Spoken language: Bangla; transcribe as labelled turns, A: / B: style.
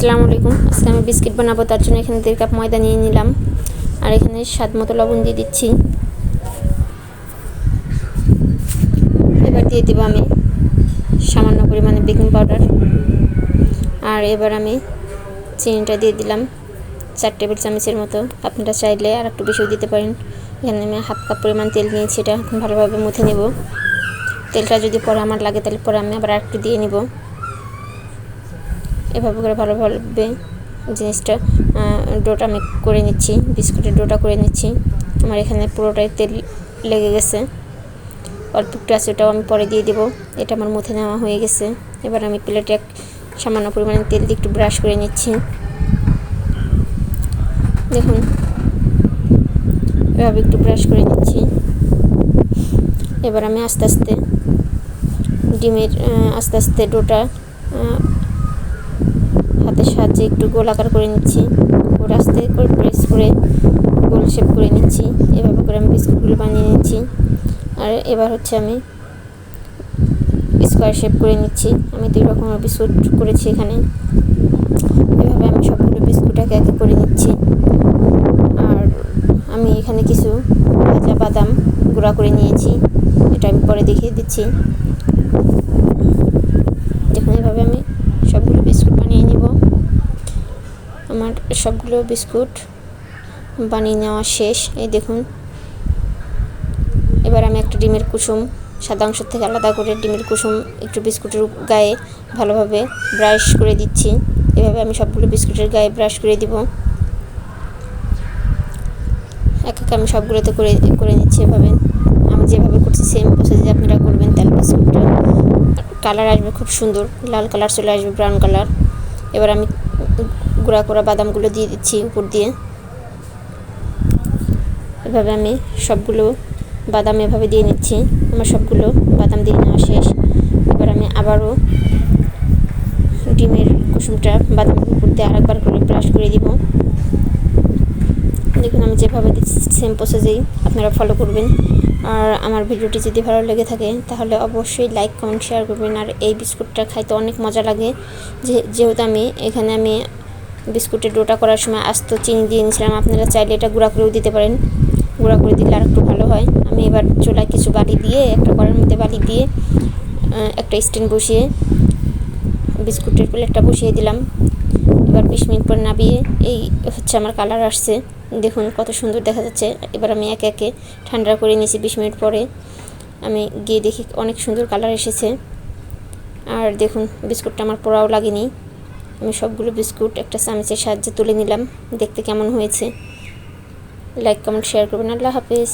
A: আসসালামু আলাইকুম। আজকে আমি বিস্কিট বানাবো, তার জন্য এখানে 1.5 কাপ ময়দা নিয়ে নিলাম আর এখানে স্বাদ মতো লবণ দিয়ে দিচ্ছি। এবার দিয়ে দিব আমি সামান্য পরিমাণে বেকিং পাউডার আর এবার আমি চিনিটা দিয়ে দিলাম 4 টেবিল চামচের মতো। আপনারা চাইলে আর একটু বেশিও দিতে পারেন। এখানে আমি 1/2 কাপ পরিমাণ তেল নিয়েছি, এটা এখন ভালোভাবে মুথে নেব। তেলটা যদি পরে আমার লাগে তাহলে পরে আমি আবার একটু দিয়ে নিব। এভাবে করে ভালোভাবে জিনিসটা ডোটা আমি করে নিচ্ছি, বিস্কুটের ডোটা করে নিচ্ছি। আমার এখানে পুরোটাই তেল লেগে গেছে, অল্প একটু আছে, ওটাও আমি পরে দিয়ে দেবো। এটা আমার মুথে নেওয়া হয়ে গেছে। এবার আমি প্লেটে সামান্য পরিমাণে তেল দিয়ে একটু ব্রাশ করে নিচ্ছি। দেখুন এভাবে একটু ব্রাশ করে নিচ্ছি। এবার আমি আস্তে আস্তে ডোটা হাতের সাহায্যে একটু গোলাকার করে নিচ্ছি, ওর আস্তে করে প্রেস করে গোল শেপ করে নিচ্ছি। এভাবে করে আমি বিস্কুটগুলো বানিয়ে নিচ্ছি। আর এবার হচ্ছে আমি স্কোয়ার শেপ করে নিচ্ছি। আমি 2 রকমের বিস্কুট করেছি এখানে। এভাবে আমি সবগুলো বিস্কুট একে একে করে নিচ্ছি। আর আমি এখানে কিছু ভাজা বাদাম গুঁড়া করে নিয়েছি, এটা আমি পরে দেখিয়ে দিচ্ছি। দেখুন এভাবে আমি সবগুলো বিস্কুট বানিয়ে নিব। আমার সবগুলো বিস্কুট বানিয়ে নেওয়া শেষ। এই দেখুন, এবার আমি একটা ডিমের কুসুম সাদা অংশ থেকে আলাদা করে ডিমের কুসুম একটু বিস্কুটের গায়ে ভালোভাবে ব্রাশ করে দিচ্ছি। এভাবে আমি সবগুলো বিস্কুটের গায়ে ব্রাশ করে দিব। এক এক আমি সবগুলোতে করে নিচ্ছি। এভাবে আমি যেভাবে করছি সেম প্রসেসে আপনারা করবেন, তাহলে বিস্কুটটা কালার আসবে খুব সুন্দর, লাল কালার চলে আসবে, ব্রাউন কালার। এবার আমি গুঁড়া করা বাদামগুলো দিয়ে দিচ্ছি উপর দিয়ে। এভাবে আমি সবগুলো বাদাম এভাবে দিয়ে নিচ্ছি। আমার সবগুলো বাদাম দিয়ে নেওয়া শেষ। এবার আমি আবারও ডিমের কুসুমটা বাদামের উপর দিয়ে আরেকবার করে ব্রাশ করে দিব। দেখুন আমি যেভাবে দিচ্ছি সেম প্রসেসেই আপনারা ফলো করবেন। আর আমার ভিডিওটি যদি ভালো লেগে থাকে তাহলে অবশ্যই লাইক কমেন্ট শেয়ার করবেন। আর এই বিস্কুটটা খাইতে অনেক মজা লাগে। যেহেতু আমি এখানে বিস্কুটের ডোটা করার সময় আস্ত চিনি দিয়ে নিয়েছিলাম, আপনারা চাইলে এটা গুঁড়া করেও দিতে পারেন। গুঁড়া করে দিলে আর একটু ভালো হয়। আমি এবার চুলায় কিছু বালি দিয়ে একটা কড়াইয়ের মধ্যে বালি দিয়ে একটা স্ট্যান্ড বসিয়ে বিস্কুটের প্লেটটা বসিয়ে দিলাম। এবার 20 মিনিট পর নামিয়ে এই হচ্ছে আমার কালার আসছে। দেখুন কত সুন্দর দেখা যাচ্ছে। এবার আমি একে একে ঠান্ডা করে নিয়েছি। 20 মিনিট পরে আমি গিয়ে দেখি অনেক সুন্দর কালার এসেছে। আর দেখুন বিস্কুটটা আমার পোড়াও লাগেনি। আমি সবগুলো বিস্কুট একটা চামচের সাহায্যে তুলে নিলাম। দেখতে কেমন হয়েছে লাইক কমেন্ট শেয়ার করবেন। আল্লাহ হাফেজ।